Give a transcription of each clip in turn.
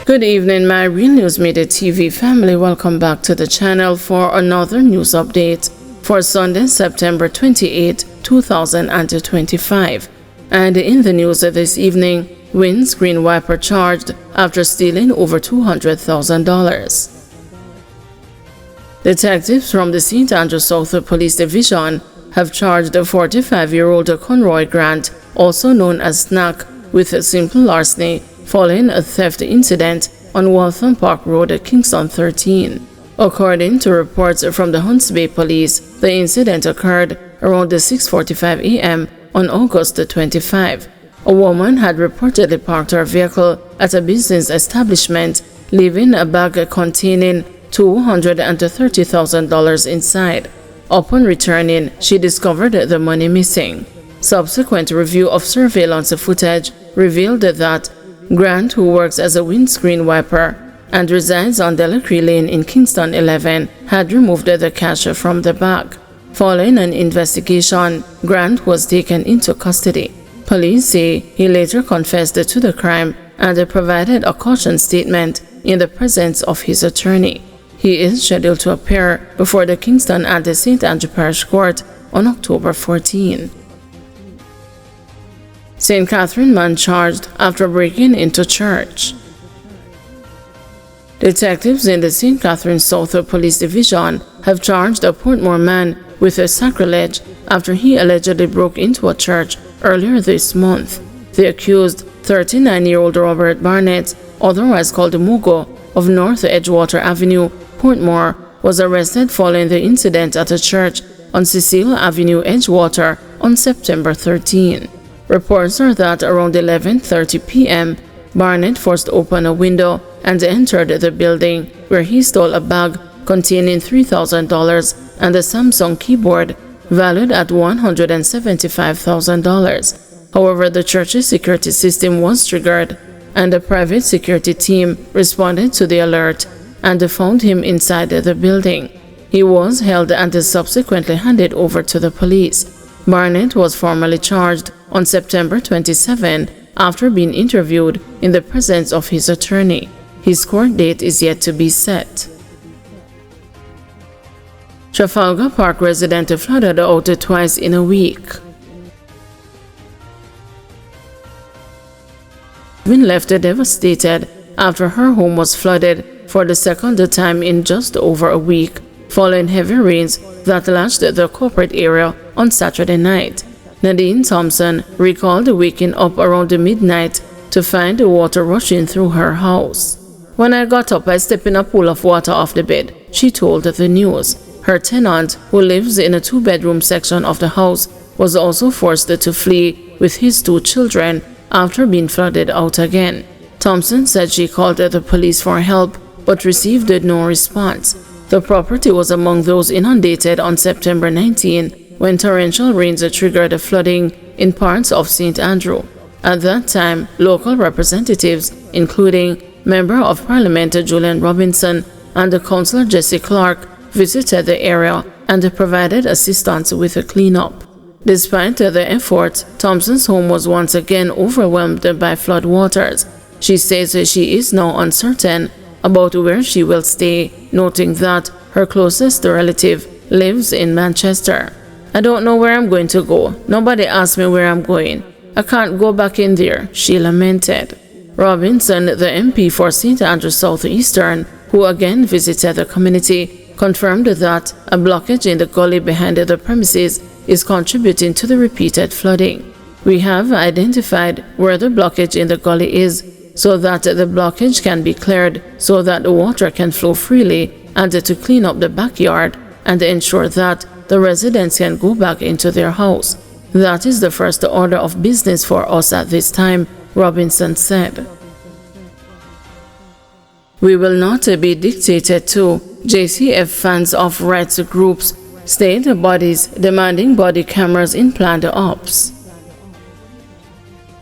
Good evening, my Real News Midday TV family. Welcome back to the channel for another news update for Sunday, September 28, 2025. And in the news this evening, windscreen wiper charged after stealing over $200,000. Detectives from the St. Andrew South Police Division have charged a 45-year-old Conroy Grant, also known as Snack, with a simple larceny following a theft incident on Waltham Park Road at Kingston 13. According to reports from the Hunts Bay Police, the incident occurred around 6:45 a.m. on August 25. A woman had reportedly parked her vehicle at a business establishment, leaving a bag containing $230,000 inside. Upon returning, she discovered the money missing. Subsequent review of surveillance footage revealed that Grant, who works as a windscreen wiper and resides on Delacree Lane in Kingston 11, had removed the cash from the bag. Following an investigation, Grant was taken into custody. Police say he later confessed to the crime and provided a caution statement in the presence of his attorney. He is scheduled to appear before the Kingston and the St. Andrew Parish Court on October 14. St. Catherine man charged after breaking into church. Detectives in the St. Catherine South Police Division have charged a Portmore man with a sacrilege after he allegedly broke into a church earlier this month. The accused, 39-year-old Robert Barnett, otherwise called Mugo, of North Edgewater Avenue, Portmore, was arrested following the incident at a church on Cecile Avenue, Edgewater, on September 13. Reports are that around 11:30 p.m., Barnett forced open a window and entered the building, where he stole a bag containing $3,000 and a Samsung keyboard valued at $175,000. However, the church's security system was triggered, and a private security team responded to the alert and found him inside the building. He was held and subsequently handed over to the police. Barnett was formally charged on September 27 after being interviewed in the presence of his attorney. His court date is yet to be set. Trafalgar Park resident flooded out twice in a week. Been left devastated after her home was flooded for the second time in just over a week, following heavy rains that lashed the corporate area on Saturday night. Nadine Thompson recalled waking up around midnight to find the water rushing through her house. "When I got up, I stepped in a pool of water off the bed," she told the news. Her tenant, who lives in a two-bedroom section of the house, was also forced to flee with his two children after being flooded out again. Thompson said she called the police for help but received no response. The property was among those inundated on September 19 when torrential rains triggered flooding in parts of St. Andrew. At that time, local representatives, including Member of Parliament Julian Robinson and Councillor Jesse Clark, visited the area and provided assistance with a cleanup. Despite the efforts, Thompson's home was once again overwhelmed by floodwaters. She says she is now uncertain about where she will stay, noting that her closest relative lives in Manchester. "I don't know where I'm going to go. Nobody asked me where I'm going. I can't go back in there," she lamented. Robinson, the MP for St. Andrew South Eastern, who again visited the community, confirmed that a blockage in the gully behind the premises is contributing to the repeated flooding. "We have identified where the blockage in the gully is so that the blockage can be cleared so that the water can flow freely, and to clean up the backyard and ensure that the residents can go back into their house. That is the first order of business for us at this time," Robinson said. "We will not be dictated to," JCF fans of rights groups, state bodies demanding body cameras in planned ops.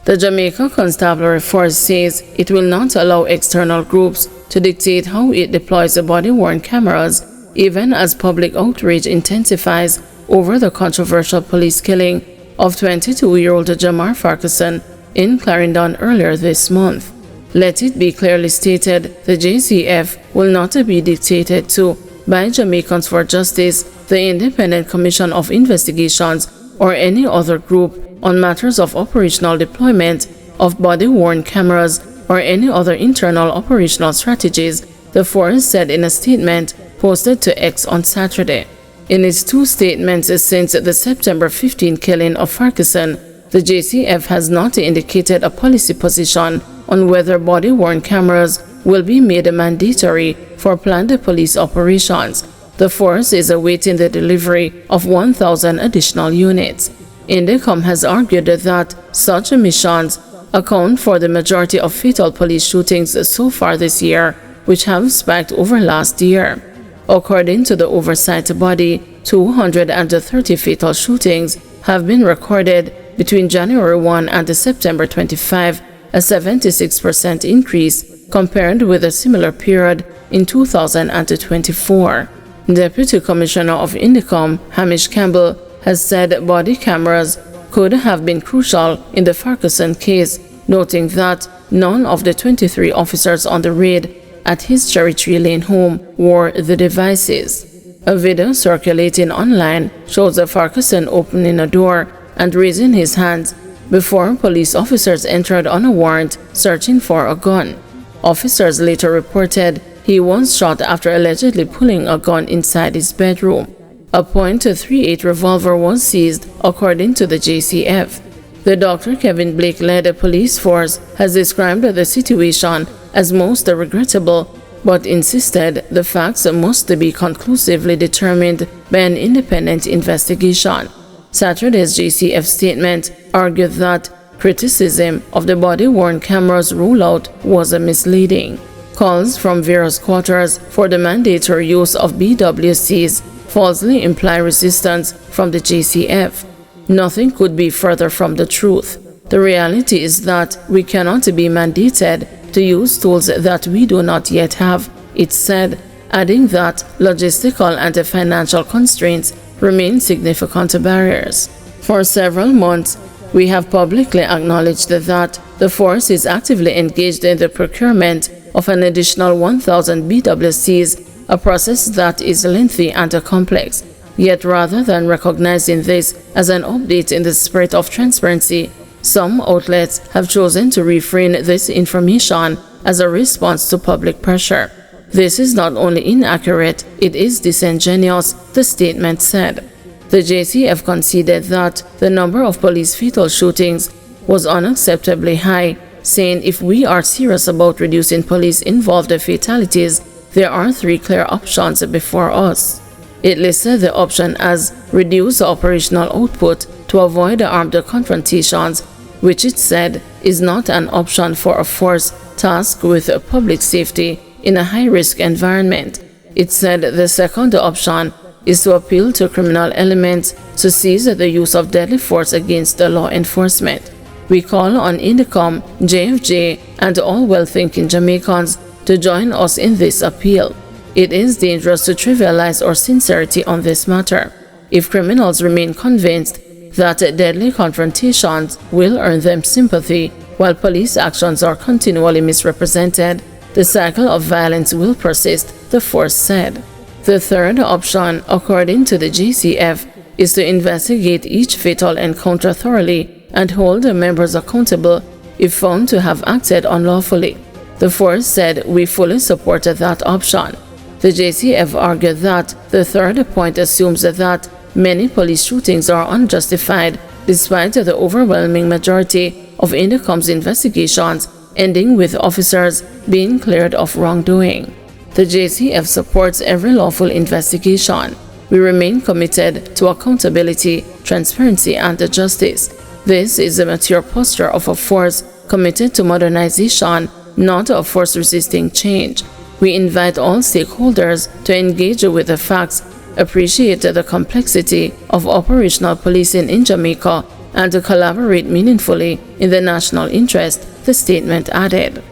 The Jamaica Constabulary Force says it will not allow external groups to dictate how it deploys body-worn cameras, even as public outrage intensifies over the controversial police killing of 22-year-old Jamar Farquharson in Clarendon earlier this month. Let it be clearly stated, the JCF will not be dictated to by Jamaicans for Justice, the Independent Commission of Investigations, or any other group on matters of operational deployment of body-worn cameras or any other internal operational strategies, the force said in a statement posted to X on Saturday. In its two statements since the September 15 killing of Farquharson, the JCF has not indicated a policy position on whether body-worn cameras will be made mandatory for planned police operations. The force is awaiting the delivery of 1,000 additional units. Indicom has argued that such missions account for the majority of fatal police shootings so far this year, which have spiked over last year. According to the oversight body, 230 fatal shootings have been recorded between January 1 and September 25, a 76% increase compared with a similar period in 2024. Deputy Commissioner of Indicom, Hamish Campbell, has said body cameras could have been crucial in the Farquharson case, noting that none of the 23 officers on the raid at his Cherry Tree Lane home wore the devices. A video circulating online shows the Farquharson opening a door and raising his hands before police officers entered on a warrant searching for a gun. Officers later reported he was shot after allegedly pulling a gun inside his bedroom. A .38 revolver was seized, according to the JCF. The Dr. Kevin Blake-led police force has described the situation as most regrettable, but insisted the facts must be conclusively determined by an independent investigation. Saturday's JCF statement argued that criticism of the body-worn cameras rollout was misleading. Calls from various quarters for the mandatory use of BWCs falsely imply resistance from the JCF. Nothing could be further from the truth. The reality is that we cannot be mandated to use tools that we do not yet have, it said, adding that logistical and financial constraints remain significant barriers. For several months, we have publicly acknowledged that the force is actively engaged in the procurement of an additional 1,000 BWCs, a process that is lengthy and complex. Yet rather than recognizing this as an update in the spirit of transparency, some outlets have chosen to refrain this information as a response to public pressure. This is not only inaccurate, it is disingenuous, the statement said. The JCF conceded that the number of police fatal shootings was unacceptably high, saying if we are serious about reducing police-involved fatalities, there are three clear options before us. It listed the option as reduce operational output to avoid armed confrontations, which it said is not an option for a force tasked with public safety in a high-risk environment. It said the second option is to appeal to criminal elements to seize the use of deadly force against the law enforcement. We call on Indicom, JFJ, and all well-thinking Jamaicans to join us in this appeal. It is dangerous to trivialize our sincerity on this matter. If criminals remain convinced that deadly confrontations will earn them sympathy, while police actions are continually misrepresented, the cycle of violence will persist, the force said. The third option, according to the JCF, is to investigate each fatal encounter thoroughly and hold the members accountable if found to have acted unlawfully. The force said we fully supported that option. The JCF argued that the third point assumes that many police shootings are unjustified despite the overwhelming majority of Indicom's investigations ending with officers being cleared of wrongdoing. The JCF supports every lawful investigation. We remain committed to accountability, transparency, and justice. This is a mature posture of a force committed to modernization, not a force resisting change. We invite all stakeholders to engage with the facts, appreciate the complexity of operational policing in Jamaica, and to collaborate meaningfully in the national interest, the statement added.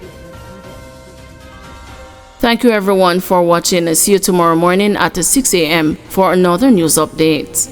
Thank you everyone for watching. See you tomorrow morning at 6 a.m. for another news update.